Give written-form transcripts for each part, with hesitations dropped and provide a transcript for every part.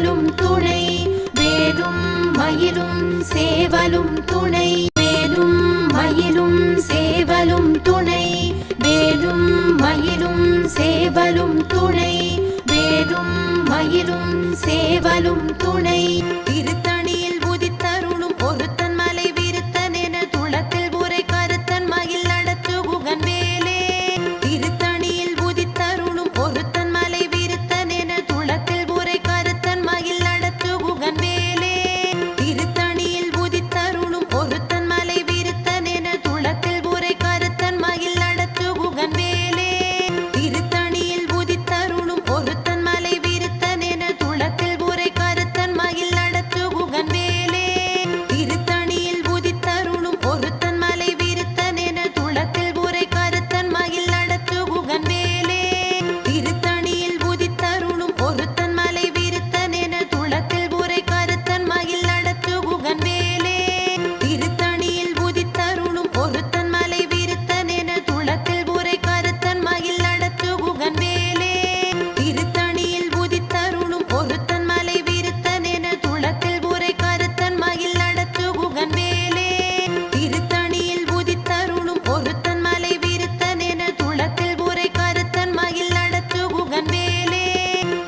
சேவலும் துணை வேலும் மயிலும் சேவலும் துணை வேலும் மயிலும் சேவலும் துணை வேலும் மயிலும் சேவலும் துணை வேலும் மயிலும் சேவலும் துணை திருத்தணியில் உதித்தருளும் ஒருத்தன் மலை விருத்தன் என துளத்தில் உரை கருத்தன் மயில் நடத்து குகன் வேலே திருத்தணியில் உதித்தருளும் ஒருத்தன் மலை விருத்தன் என துளத்தில் உரை கருத்தன் மயில் நடத்து குகன் வேலே திருத்தணியில் உதித்தருளும் ஒருத்தன் மலை விருத்தன் என துளத்தில் உரை கருத்தன் மயில் நடத்து குகன் வேலே திருத்தணியில் உதித்தருளும் ஒருத்தன் மலை விருத்தன் என துளத்தில் உரை கருத்தன் மயில் நடத்து குகன் வேலே திருத்தணியில் உதித்தருளும் ஒருத்தன் மலை விருத்தன் என துளத்தில் உரை கருத்தன் மயில் நடத்து குகன் வேலே திருத்தணியில் உதித்தருளும் ஒருத்தன் மலை விருத்தன் என துளத்தில் உரை கருத்தன் மயில் நடத்து குகன் வேலே திருத்தணியில் உதித்தருளும் ஒருத்தன் மலை விருத்தன் என துளத்தில் உரை கருத்தன் மயில் நடத்து குகன் வேலே திருத்தணியில் உதித்தருளும் ஒருத்தன் மலை விருத்தன் என துளத்தில் உரை கருத்தன் மயில் நடத்து குகன் வேலே திருத்தணியில் உதித்தருளும் ஒருத்தன் மலை விருத்தன் என துளத்தில் உரை கருத்தன் மயில் நடத்து குகன் வேலே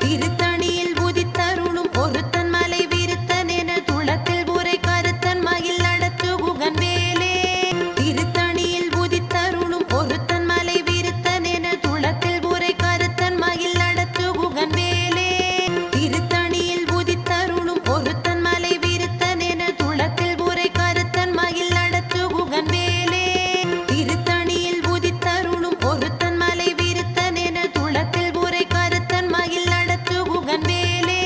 திருத்தணியில் உதித்தருளும் ஒருத்தன் மலை விருத்தன் என துளத்தில் உரை கருத்தன் மயில் நடத்து குகன் வேலே திருத்தணியில் உதித்தருளும் ஒருத்தன் மலை விருத்தன் என துளத்தில் உரை கருத்தன் மயில் நடத்து குகன் வேலே திருத்தணியில் உதித்தருளும் ஒருத்தன் மலை விருத்தன் என துளத்தில் உரை கருத்தன் மயில் நடத்து குகன் வேலே திருத்தணியில் உதித்தருளும் ஒருத்தன் மலை விருத்தன் என துளத்தில் உரை கருத்தன் மயில் நடத்து குகன் வேலே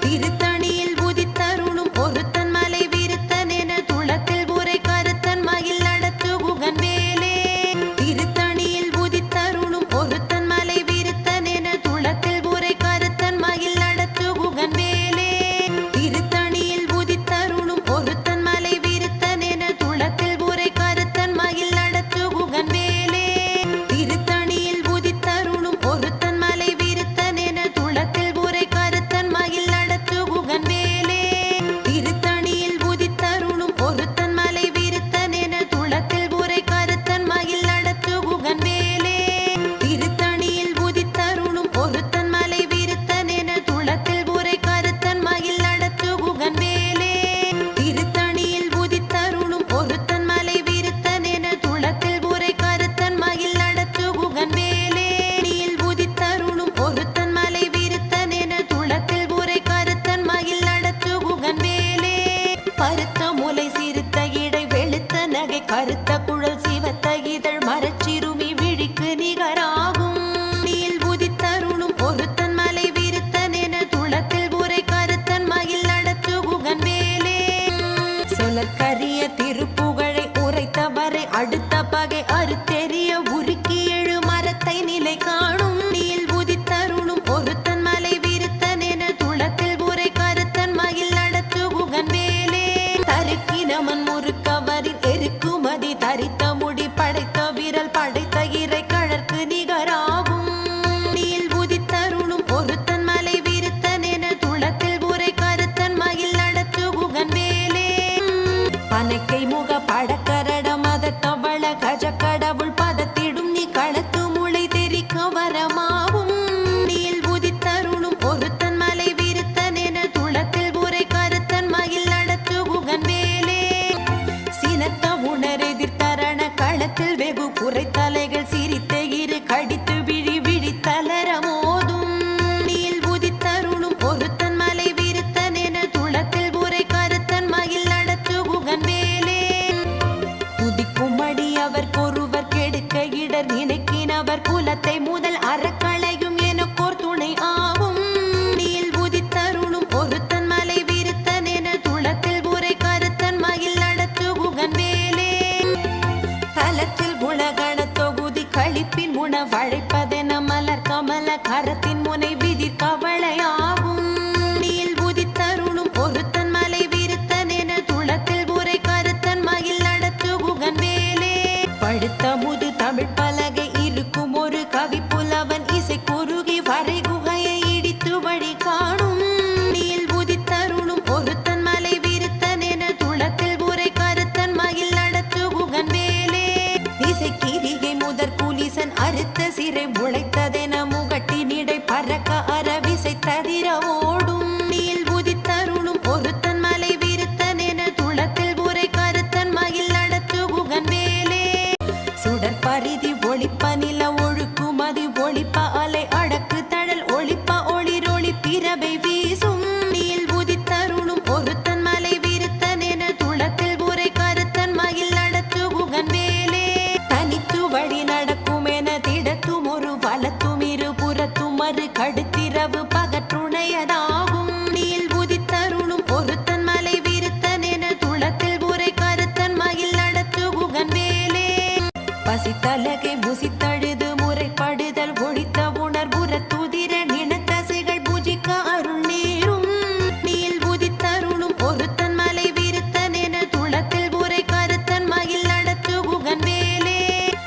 திருத்தணியில் உதித்தருளும் ஒருத்தன் மலை விருத்தன் என துளத்தில் உரை கருத்தன் மயில் நடத்து குகன் வேலே திருத்தணியில் உதித்தருளும் ஒருத்தன் மலை விருத்தன் என துளத்தில் உரை கருத்தன் மயில் நடத்து குகன் வேலே திருத்தணியில் உதித்தருளும் ஒருத்தன் மலை விருத்தன் என துளத்தில் உரை கருத்தன் மயில் நடத்து குகன் வேலே திருத்தணியில் உதித்தருளும் ஒருத்தன் மலை விருத்தன் என துளத்தில் உரை கருத்தன் மயில் நடத்து குகன் வேலே திருத்தணியில் உதித்தருளும் ஒருத்தன் மலை விருத்தன் என துளத்தில் உரை கருத்தன் மயில் நடத்து குகன் வேலே திருத்தணியில் உதித்தருளும் ஒருத்தன் மலை விருத்தன் என துளத்தில் உரை கருத்தன் மயில் நடத்து குகன் வேலே திருத்தணியில் உதித்தருளும் ஒருத்தன் மலை விருத்தன் என துளத்தில் உரை கருத்தன் மயில் நடத்து குகன் வேலே உதித்தருளும் ஒருத்தன் மலை விருத்தன் என துளத்தில் உரை கருத்தன் மயில் நடத்து குகன் வேலே பருத்த முலை சிறுத்த இடை வெளுத்த நகை கருத்த குழல் சிவத்த இதழ் மரச்சிறுமி விழிக்கு நிகராகும் நீல் உதித்தருளும் ஒருத்தன் மலை விருத்தன் என துளத்தில் உரை கருத்தன் மயில் நடத்து குகன் வேலே சொலற்கரிய திருப்புகழை உரைத்தவரை அடுத்த பகை அறுத்தெறிய உருக்கி எழு மரத்தை நிலை காணும் நீல் உதித்தருளும் ஒருத்தன் மலை விருத்தன் என துளத்தில் உரை கருத்தன் மயில் நடத்து குகன் வேலே தருக்கினமன் முறுக்கவரின் எருக்குமதி தரித்த முடி படைத்த விரல் படைத்த இறை கழற்கு நிகராகும் நீல் உதித்தருளும் ஒருத்தன் மலை விருத்தன் என துளத்தில் உரை கருத்தன் மயில் நடத்து குகன் வேலே பனைக்கை முக படக்கரட மத தவள கஜ கடவுள் பதத்திடும் நீ களத்து முளை தெரிக்க வரமாவும் நீல் உதித்தருளும் ஒருத்தன் மலை விருத்தன் என துளத்தில் உரை கருத்தன் மயில் நடத்து குகன் வேலே சினத்த உணரெதிர்த்தரண களத்தில் வெகு குறை தலைகள் சிரித்த இரு கடித்து விழி விழி தளர மோதும் நீல் உதித்தருளும் ஒருத்தன் மலை விருத்தன் என துளத்தில் உரை கருத்தன் மயில் நடத்து குகன் வேலே துதிக்கும் அடி அவர் கொருவர் கெடுக்க இடர் நினைக்கினவர் குலத்தை முதல் அறக்களையும் எனக்கோர் துணை ஆகும் நீல் உதித்தருளும் ஒருத்தன் மலை விருத்தன் என துளத்தில் உரை கருத்தன் மயில் நடத்து குகன் வேலே தலத்தில் குணகண தொகுதி கழிப்பின் உணவழைப்பதென மலர் கமல கரத்தின் முனை விதிர் கவளையாகும் நீல் உதித்தருளும் ஒருத்தன் மலை விருத்தன் என துளத்தில் உரை கருத்தன் மயில் நடத்து குகன் வேலே படுத்த முது தமிழ் பலகை இருக்கும் ஒரு கவி புலவன் இசை குறுகி வரை குகையை இடித்து வழி காணும் நீல் பசித்தலகை புசித்தழுது முறைப்படுதல் ஒழித்த உணர்வுற துதிர நினத்தசைகள் பூஜிக்க அருள் நேரும் நீல் புதித்தருளும் ஒருத்தன் மலை விருத்தன் என துளத்தில் உரை கருத்தன் மயில் நடத்து குகன் வேலே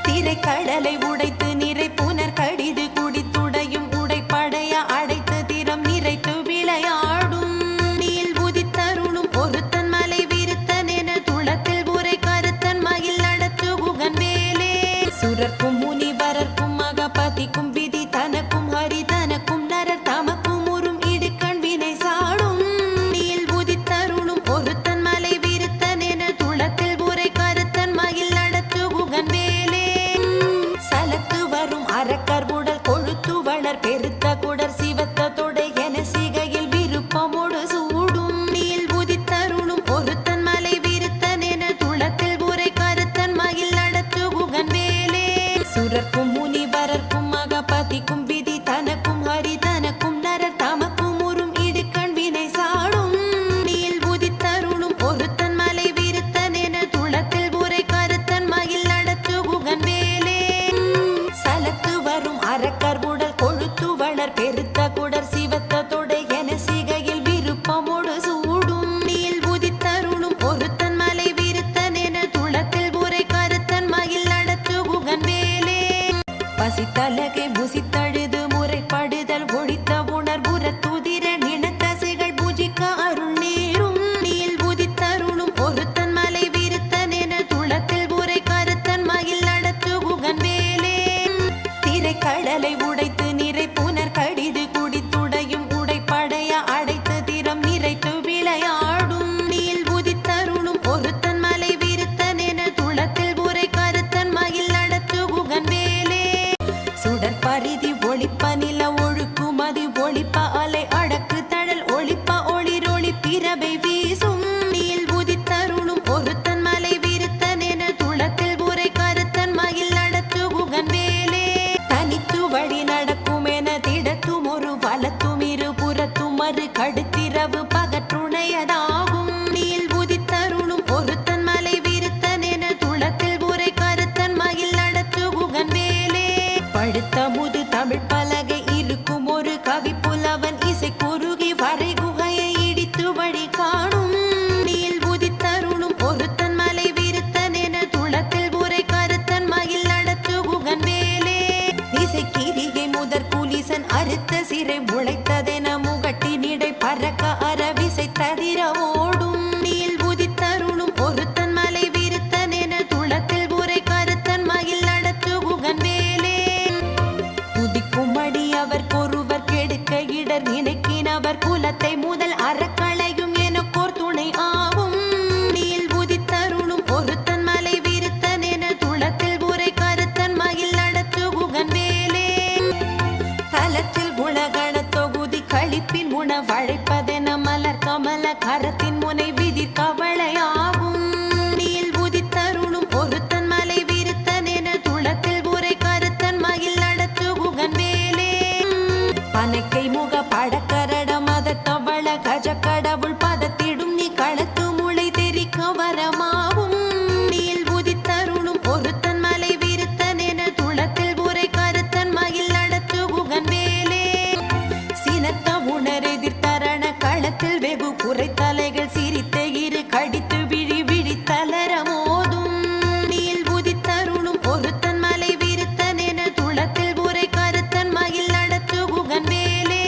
திரைக்கடலை உடைத்து நிறை புனர் கடிது குடித்துடையும் உடைப்படைய அடைத்து திறம் நிறைத்து விளையாடும் நீல் புதித்தருளும் ஒருத்தன் மலை விருத்தன் என துளத்தில் உரை கருத்தன் மயில் நடத்து குகன் வேலே சுரர்க்கும் முனிவரர்க்கும் மகபதிக்கும் விதி தனக்கும் ஹரி தனக்கும் நரர் தமக்கும் உறும் இடுக்கண் வினை சாடும் நீல் புதித்தருளும் ஒருத்தன் மலை விருத்தன் என துளத்தில் உரை கருத்தன் மயில் நடத்து குகன் வேலே சலத்து வரும் அரக்கர் உடல் கொழுத்து வளர் பெருத்த குடர் சிவத்த தொடை என சிகையில் விருப்பமோடு சூடும் நீல் புதித்தருளும் ஒருத்தன் மலை விருத்தன் என துளத்தில் உரை கருத்தன் மயில் நடத்து குகன் வேலே சுரர்க்கும் முனிவரர்க்கும் மகபதிக்கும் விதி தனக்கும் ஹரி தனக்கும் நரர் தமக்கும் உறும் இடுக்கண் வினை சாடும் நீல் புதித்தருளும் ஒருத்தன் மலை விருத்தன் என துளத்தில் உரை கருத்தன் மயில் நடத்து குகன் வேலே சலத்து வரும் அரக்கர் உடல் கொழுத்து வளர் பெருத்த குடர் சிவத்த தொடை என சிகையில் விருப்பமோடு சூடும் நீல் புதித்தருளும் ஒருத்தன் மலை விருத்தன் என துளத்தில் உரை கருத்தன் மயில் நடத்து குகன் வேலே பசித்தலகை புசித்தழுது முறைப்படுதல் ஒழித்த உணர்வுற துதிர நினத்தசைகள் பூஜிக்க அருள் நேரும் நீல் புதித்தருளும் ஒருத்தன் மலை விருத்தன் என துளத்தில் உரை கருத்தன் மயில் நடத்து குகன் வேலே திரைக்கடலை உடைத்து நிறை புனர் கடிது குடித்துடையும் உடைப்படைய அடைத்து திறம் நிறைத்து விளையாடும் நீல் புதித்தருளும் ஒருத்தன் மலை விருத்தன் என துளத்தில் உரை கருத்தன் மயில் நடத்து குகன் வேலே சுடர் பரிதி ஒளிப்ப நில ஒழுக்குமதி ஒளிப்ப அலை அடக்கு தழல் ஒளிப்ப ஒளிரொளி பிறவை வீசும் நீல் புதித்தருளும் ஒருத்தன் மலை விருத்தன் என துளத்தில் உரை கருத்தன் மயில் நடத்து குகன் வேலே தனித்து வழி நடக்கும் என திடத்தும் ஒரு வலத்தும் இரு புறத்தும் மறு கடுத்திரவு பகற்றுணையதாகும் நீல் புதித்தருளும் ஒருத்தன் மலை விருத்தன் என துளத்தில் உரை கருத்தன் மயில் நடத்து குகன் வேலே படுத்த முது தமிழ் பலகை இருக்கும் ஒரு கவி புலவன் இசை குறுகி வரை குகையை இடித்து வழி காணும் நீல் புதித்தருளும் ஒருத்தன் மலை விருத்தன் என துளத்தில் உரை கருத்தன் மயில் நடத்து குகன் வேலே இசை கிரிகை முதற் புலிசன் அறுத்த சிறை முளைத்ததென முகட்டினிடை பறக்க அறவிசை தவிர ஓடும் நீல் புதித்தருளும் ஒருத்தன் மலை விருத்தன் என துளத்தில் உரை கருத்தன் மயில் நடத்து குகன் வேலே துதிக்கும் அடி அவர் பொறுவர் கெடுக்க இடர் நினைக்கினவர் குலத்தை முதல் அறக்களையும் எனக்கோர் துணை ஆகும் நீல் புதித்தருளும் ஒருத்தன் மலை விருத்தன் என துளத்தில் உரை கருத்தன் மயில் நடத்து குகன் வேலே தலத்தில் குணகண தொகுதி கழிப்பின் உணவழைப்பதென மலர் கமல கரத்தின் முனை விதிர் கவளையாகும் நீல் புதித்தருளும் ஒருத்தன் மலை விருத்தன் என துளத்தில் உரை கருத்தன் மயில் நடத்து குகன் வேலே பனைக்கை முக படக்கரடம் அதத்தவள கஜ கடவுள் பதத்திடும் நீ களத்து முளை தெரிக்க வரமாவும் நீல் புதித்தருளும் ஒருத்தன் மலை விருத்தன் என துளத்தில் உரை கருத்தன் மயில் நடத்து குகன் வேலே சினத்த உணரெதிர்த்தரண களத்தில் வெகு குறைத்தலைகள் சிரித்த இரு கடித்து விழி விழி தளர மோதும் நீல் புதித்தருளும் ஒருத்தன் மலை விருத்தன் என துளத்தில் உரை கருத்தன் மயில் நடத்து குகன் வேலே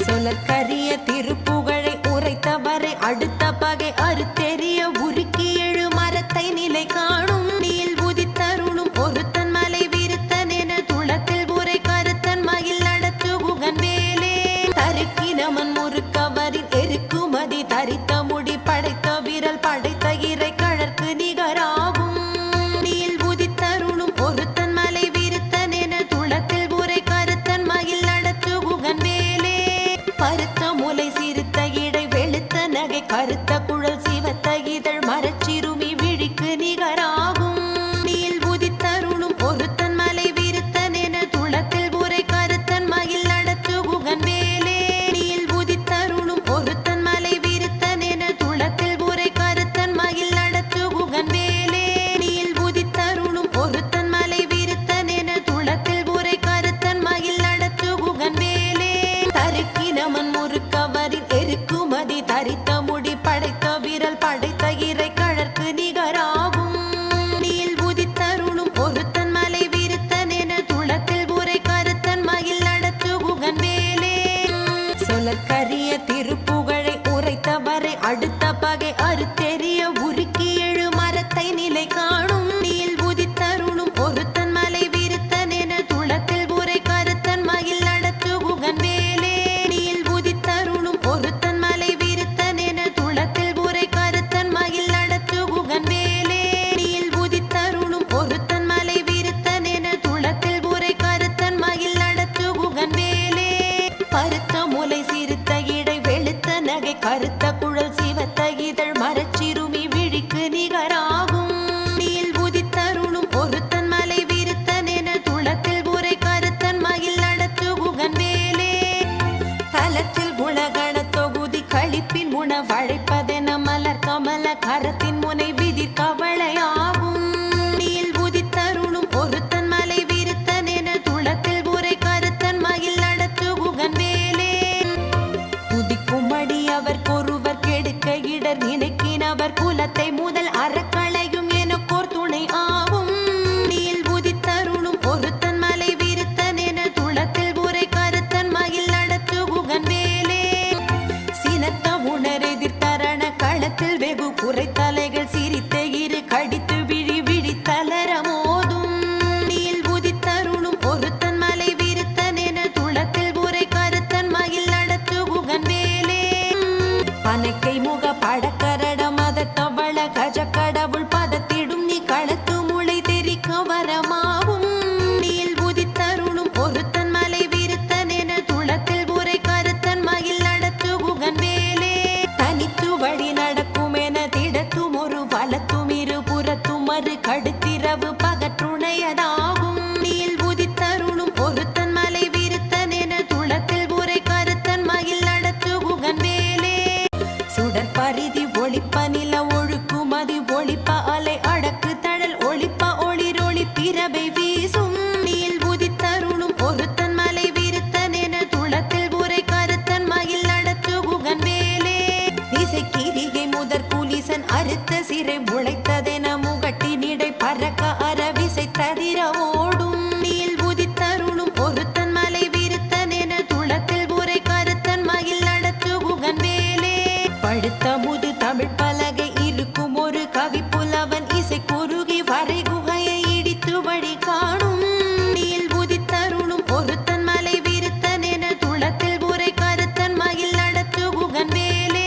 சொலற்கரிய திருப்புகழை உரைத்தவரை அடுத்த பகை அறுத்தெறிய உருக்கி எழு மரத்தை நிலை காணும் நீல் புதித்தருளும் ஒருத்தன் மலை விருத்தன் என துளத்தில் உரை கருத்தன் மயில் நடத்து குகன் வேலே தருக்கினமன் முறுக்கவரின் எருக்குமதி தரித்த முடி படைத்த விரல் படைத்த இறை கழற்கு நிகராகும் நீல் புதித்தருளும் ஒருத்தன் மலை விருத்தன் என துளத்தில் உரை கருத்தன் மயில் நடத்து குகன் வேலே பருத்த முலை சிறுத்த இடை வெளுத்த நகை கருத்த குழல் சிவத்த இதழ் மரச்சிறுமி விழிக்கு நிகராகும் நீல் புதித்தருளும் ஒருத்தன் மலை விருத்தன் என துளத்தில் உரை கருத்தன் மயில் நடத்து குகன் வேலே நீல் புதித்தருளும் ஒருத்தன் மலை விருத்தன் என துளத்தில் உரை கருத்தன் மயில் நடத்து குகன் வேலே நீல் புதித்தருளும் ஒருத்தன் மலை பின் உணவழைப்பதென மலர் கமல கரத்தின் முனை விதிர் கவளையாகும் நீல் உதித்தருளும் ஒருத்தன் மலை விருத்தன் என துளத்தில் உரை கருத்தன் மயில் நடத்து குகன் வேலே துதிக்கும்படி அவர் கொருவர் கெடுக்க இடர் நினைக்கினவர் குலத்தை முதல் அறக்களையும் எனக்கோர் துணை ஆகும் நீல் உதித்தருளும் ஒருத்தன் மலை விருத்தன் என துளத்தில் உரை கருத்தன் மயில் நடத்து குகன் வேலே சினத்த உணரெதிர்த்தரண களத்தில் வெகு குறைத்தலைகள் சிரித்த இரு கடித்து விழி விழித்தளர மோதும் நீல் உதித்தருளும் ஒருத்தன் மலை விருத்தன் என துளத்தில் உரை கருத்தன் மயில் நடத்து குகன் வேலே பனைக்கை முக படக்கரட மத தவள கஜ கடவுள் பதத்திடும் நீ களத்து முளை தெரிக்க வரமாவும் நீல் உதித்தருளும் ஒருத்தன் மலை விருத்தன் என துளத்தில் உரை கருத்தன் மயில் நடத்து குகன் வேலே தனித்து வழி நடக்கும் என திடத்தும் ஒரு வலத்தும் இரு புறத்தும் மறு கடுத்திரவு பகற்றுணையதாகும் நீல் உதித்தருளும் ஒருத்தன் மலை விருத்தன் என துளத்தில் உரை கருத்தன் மயில் நடத்து குகன் வேலே சுடர் பரிதி ஒளிப்ப நில ஒழுக்கும் மதி ஒளிப்ப அலை அடக்கு தழல் ஒளிப்ப ஒளிரொளி பிறவை வீசும் நீல் உதித்தருளும் ஒருத்தன் மலை விருத்தன் என துளத்தில் உரை கருத்தன் மயில் நடத்து குகன் வேலே இசைக்கிரிகை முதற் புலிசன் அறுத்த சிறை முளைத்ததென முகட்டி நிடை பறக்க அறவிசை ததிர ஓடும் நீல் உதித்தருளும் ஒருத்தன் மலை விருத்தன் என துளத்தில் உரை கருத்தன் மயில் நடத்து குகன் வேலே படுத்த முது தமிழ் பலகை இருக்கும் ஒரு கவி புலவன் இசை குறுகி வரை குகையை இடித்து வழி காணும் நீல் உதித்தருளும் ஒருத்தன் மலை விருத்தன் என துளத்தில் உரை கருத்தன் மயில் நடத்து குகன் வேலே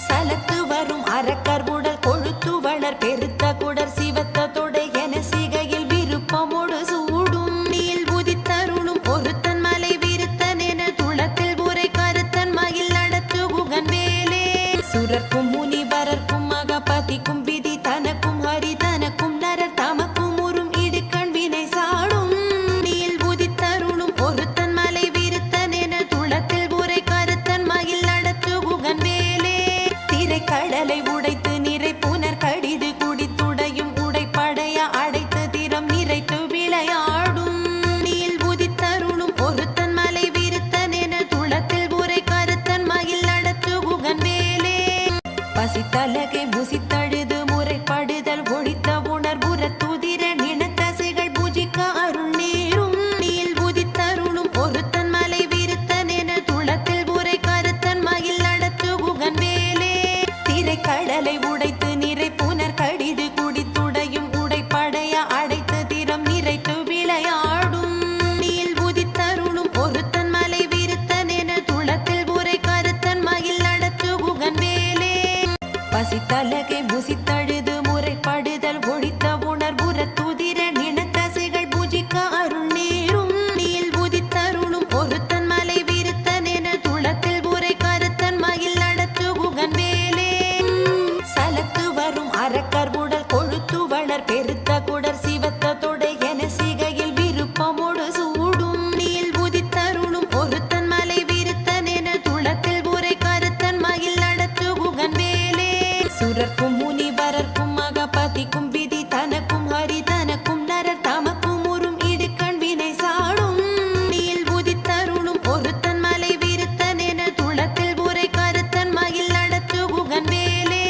சலத்து வரும் அரக்கர் உடல் கொழுத்து வளர் பெருத்த குடர் சிவத்த தொடை என சிகையில் விருப்பமோடு சூடும் நீல் உதித்தருளும் ஒருத்தன் மலை விருத்தன் என துளத்தில் உரை கருத்தன் மயில் நடத்து குகன் வேலே சுரர்க்கும் முனிவரர்க்கும் மகபதிக்கும் விதி தனக்கும் ஹரி தனக்கும் நரர் தமக்கும் உறும் இடுக்கண் வினை சாடும் நீல் உதித்தருளும் ஒருத்தன் மலை விருத்தன் என துளத்தில் உரை கருத்தன் மயில் நடத்து குகன் வேலே திரை கடலை உடைத்து நிறை புனர் கடிது குடித்துடையும் உடைப்படைய அடைத்து திறம் நிறைத்து விளையாடும் நீல் உதித்தருளும் ஒருத்தன் மலை விருத்தன் என துளத்தில் உரை கருத்தன் மயில் நடத்து குகன் வேலே பசித்தலகை முசித்தழுது முறைப்படுதல் ஒழித்த உணர்வுற துதிர நினத்தசைகள் புஜிக்க அருள் நேரும் நீல் உதித்தருளும் ஒருத்தன் மலை விருத்தன் என துளத்தில் உரை கருத்தன் மயில் நடத்து குகன் வேலே திரை கடலை உடைத்து நிறை புனர் கடிது குடித்துடையும் உடைப்படைய அடைத்து திறம் நிறைத்து விளையாடும் நீல் உதித்தருளும் ஒருத்தன் மலை விருத்தன் என துளத்தில் உரை கருத்தன் மயில் நடத்து குகன் வேலே பசித்தலகை முசித்தழுது முறைப்படுதல் ஒழித்த உணர்வுற துதிர நினத்தசைகள் புஜிக்க அருள் நேரும் நீல் உதித்தருளும் ஒருத்தன் மலை விருத்தன் என துளத்தில் உரை கருத்தன் மயில் நடத்து குகன் வேலே சலத்து வரும் அரக்கர் உடல் கொழுத்து வளர் பெருத்த குடர் சிவத்த தொடை என சிகையில் விருப்பமோடு சூடும் நீல் உதித்தருளும் ஒருத்தன் மலை விருத்தன் என துளத்தில் உரை கருத்தன் மயில் நடத்து குகன் வேலே சுரர்க்கும் முனிவரர்க்கும் மகபதிக்கும் விதி தனக்கும் ஹரி தனக்கும் நரர் தமக்கும் உறும் இடுக்கண் வினை சாடும் நீல் உதித்தருளும் ஒருத்தன் மலை விருத்தன் என துளத்தில் உரை கருத்தன் மயில் நடத்து குகன் வேலே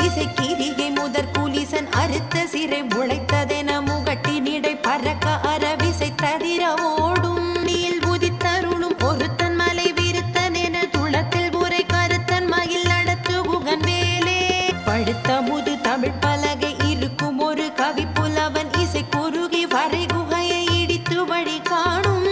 இசைக்கிரிகை முதற் புலிசன் அறுத்த சிறை முளைத்ததென முகட்டி நிடை பறக்க அறவிசை ததிர ஓடும் நீல் உதித்தருளும் ஒருத்தன் மலை விருத்தன் என துளத்தில் உரை கருத்தன் மயில் நடத்து குகன் வேலே படுத்த முது தமிழ் பலகை இருக்கும் ஒரு கவி புலவன் இசை குறுகி வரை குகையை இடித்து வழி காணும்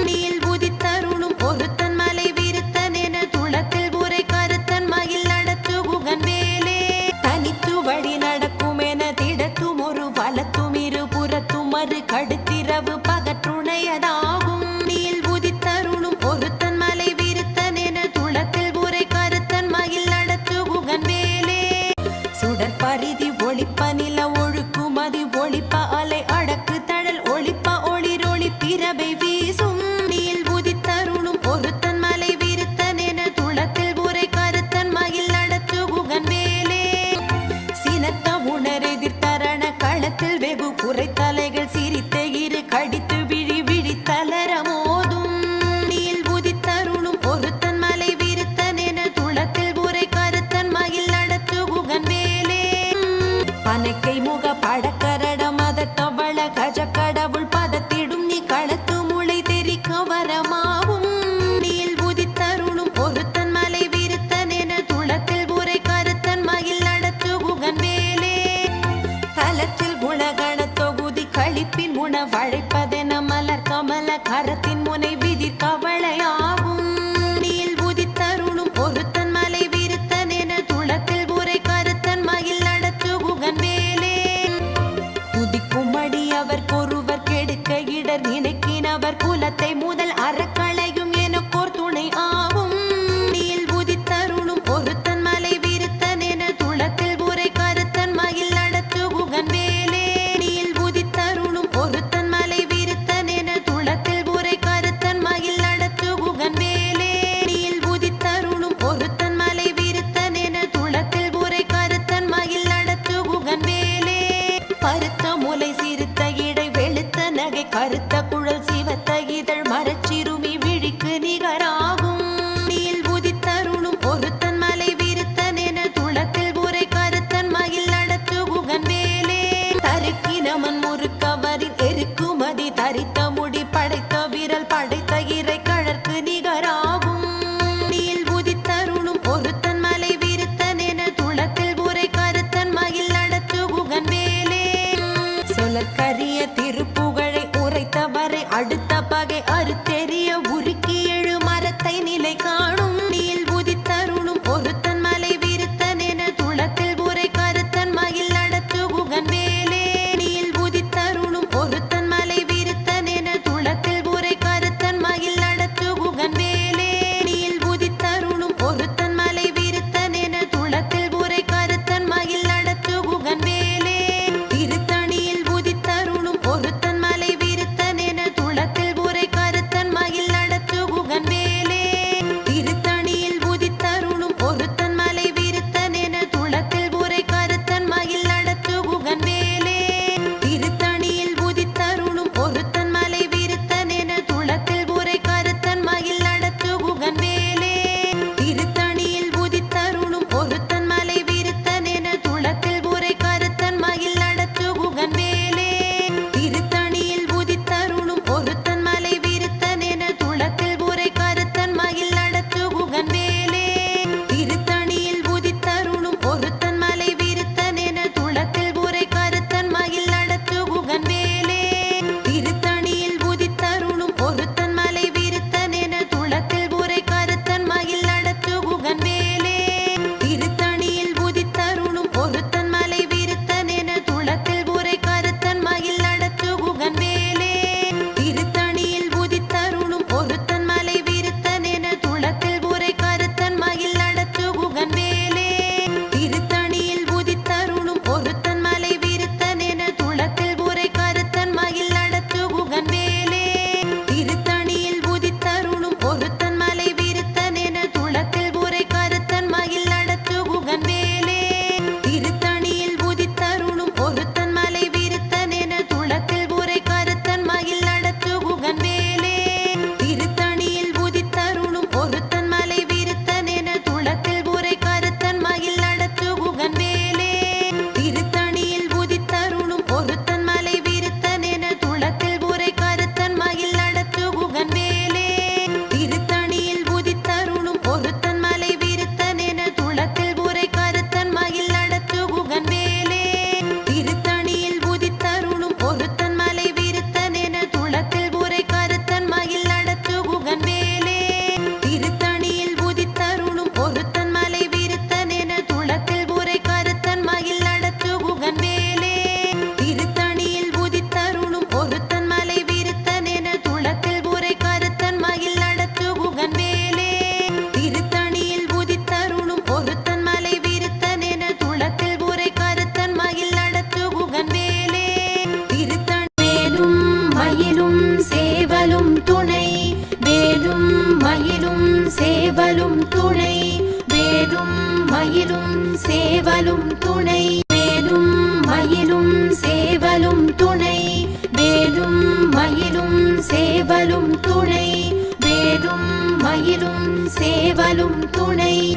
நீல் உதித்தருளும் ஒருத்தன் மலை விருத்தன் என துளத்தில் உரை கருத்தன் மயில் நடத்து குகன் வேலே தனித்து வழி நடக்கும் என திடத்தும் ஒரு வலத்தும் இரு புறத்தும் மறு கடுத்திரவு பகற்றுணையதாகும் நீல் உதித்தருளும் ஒருத்தன் மலை விருத்தன் என துளத்தில் உரை கருத்தன் மயில் நடத்து குகன் வேலே சுடர் பரிதி ஒளிப்ப நில ஒழுக்கும் மதி ஒளிப்ப அலை அடக்கு தழல் ஒளிப்ப ஒளிரொளி பிறவை வீசும் நீல் உதித்தருளும் ஒருத்தன் மலை விருத்தன் என துளத்தில் உரை கருத்தன் பனைக்கை முக படக்கரட மதத்தவள கஜ கடவுள் பதத்திடும் நீ களத்து முளை தெரிக்க வரமாவும் நீல் உதித்தருளும் ஒருத்தன் மலை விருத்தன் என துளத்தில் உரை கருத்தன் மயில் நடத்து குகன் வேலே தலத்தில் குணகண தொகுதி கழிப்பின் உணவழைப்பதென மலர் கமல கரத்தின் முனை விதிர் கவளையாகும் நீல் உதித்தருளும் ஒருத்தன் மலை விருத்தன் என துளத்தில் உரை கருத்தன் மயில் நடத்து குகன் வேலே துதிக்கும் அடி அவர் கொருவர் கெடுக்க இடர் நினைக்கினவர் குலத்தை முதல் அறக்களையும் எனக்கோர் துணை ஆகும் நீல் உதித்தருளும் ஒருத்தன் மலை விருத்தன் என துளத்தில் உரை கருத்தன் மயில் நடத்து குகன் வேலே நீல் உதித்தருளும் ஒருத்தன் மலை விருத்தன் என துளத்தில் உரை கருத்தன் மயில் நடத்து குகன் வேலே நீல் உதித்தருளும் ஒருத்தன் மலை விருத்தன் என துளத்தில் உரை கருத்தன் மயில் நடத்து குகன் வேலே பருத்த முலை சிறுத்த இடை வெளுத்த நகை கருத்த குழல் சிவத்த இதழ் மரச்சிறுமி விழிக்கு நிகராகும் நீல் உதித்தருளும் ஒருத்தன் மலை விருத்தன் என துளத்தில் உரை கருத்தன் மயில் நடத்து குகன் வேலே தருக்கினமன் முறுக்கவரின் எருக்குமதி தரித்த முடி படைத்த விரல் படைத்த இறை கழற்கு நிகராகும் நீல் உதித்தருளும் ஒருத்தன் மலை விருத்தன் என துளத்தில் உரை கருத்தன் மயில் நடத்து குகன் வேலே சொலற்கரிய திருப்புகழை உரைத்தவரை அடுத்த பகை அறுத்தெறிய உருக்கி எழு மரத்தை நிலை காணும் நீல் உதித்தருளும் ஒருத்தன் மலை விருத்தன் என துளத்தில் உரை கருத்தன் மயில் நடத்து குகன் வேலே நீல் உதித்தருளும் ஒருத்தன் மலை விருத்தன் என துளத்தில் உரை கருத்தன் மயில் நடத்து குகன் வேலே நீல் உதித்தருளும் ஒருத்தன் மலை விருத்தன் என துளத்தில் உரை கருத்தன் மயில் நடத்து குகன் வேலே திருத்தணியில் உதித்தருளும் ஒருத்தன் மலை விருத்தன் என துளத்தில் உரை கருத்தன் மயில் நடத்து குகன் வேலே திருத்தணியில் உதித்தருளும் ஒருத்தன் மலை விருத்தன் என துளத்தில் உரை கருத்தன் மயில் நடத்து குகன் வேலே திருத்தணியில் உதித்தருளும் ஒருத்தன் மலை விருத்தன் என துளத்தில் உரை கருத்தன் மயில் நடத்து குகன் வேலே திருத்தணியில் உதித்தருளும் ஒருத்தன் மலை விருத்தன் என துளத்தில் உரை கருத்தன் மயில் நடத்து குகன் வேலே திருத்தணியில் உதித்தருளும் ஒருத்தன் மலை விருத்தன் என துளத்தில் உரை கருத்தன் மயில் நடத்து குகன் வேலே திருத்தணியில் உதித்தருளும் ஒருத்தன் மலை விருத்தன் என துளத்தில் உரை கருத்தன் மயில் நடத்து குகன் வேலே திருத்தணியில் உதித்தருளும் ஒருத்தன் மலை விருத்தன் என துளத்தில் உரை கருத்தன் மயில் நடத்து குகன் வேலே திருத்தணியில் உதித்தருளும் ஒருத்தன் மலை விருத்தன் என துளத்தில் உரை கருத்தன் மயில் நடத்து குகன் வேலே திருத்தணியில் உதித்தருளும் ஒருத்தன் மலை விருத்தன் என துளத்தில் உரை கருத்தன் மயில் நடத்து குகன் வேலே திருத்தணியில் உதித்தருளும் ஒருத்தன் மலை விருத்தன் என துளத்தில் உரை கருத்தன் மயில் நடத்து குகன் வேலே திருத்தணியில் உதித்தருளும் ஒருத்தன் மலை விருத்தன் என துளத்தில் உரை கருத்தன் மயில் நடத்து குகன் வேலே திருத்தணியில் உதித்தருளும் ஒருத்தன் மலை விருத்தன் என துளத்தில் உரை கருத்தன் மயில் நடத்து குகன் வேலே திருத்தணியில் உதித்தருளும் ஒருத்தன் மலை விருத்தன் என துளத்தில் உரை கருத்தன் மயில் நடத்து குகன் வேலே திருத்தணியில் உதித்தருளும் ஒருத்தன் மலை விருத்தன் என துளத்தில் உரை கருத்தன் மயில் நடத்து குகன் வேலே திருத்தணியில் உதித்தருளும் ஒருத்தன் மலை விருத்தன் என துளத்தில் உரை கருத்தன் மயில் நடத்து குகன் வேலே திருத்தணியில் உதித்தருளும் ஒருத்தன் மலை விருத்தன் என துளத்தில் உரை கருத்தன் மயில் நடத்து குகன் வேலே திருத்தணியில் உதித்தருளும் ஒருத்தன் மலை விருத்தன் என துளத்தில் உரை கருத்தன் மயில் நடத்து குகன் வேலே திருத்தணியில் உதித்தருளும் ஒருத்தன் மலை விருத்தன் என துளத்தில் உரை கருத்தன் மயில் நடத்து குகன் வேலே திருத்தணியில் உதித்தருளும் ஒருத்தன் மலை விருத்தன் என துளத்தில் உரை கருத்தன் மயில் நடத்து குகன் வேலே திருத்தணியிலும் மயிலும் சேவலும் துணை வேலும் மயிலும் சேவலும் துணை வேலும் மயிலும் சேவலும் துணை வேலும் மயிலும் சேவலும் துணை வேலும் மயிலும் சேவலும் துணை வேலும் மயிலும் சேவலும் துணை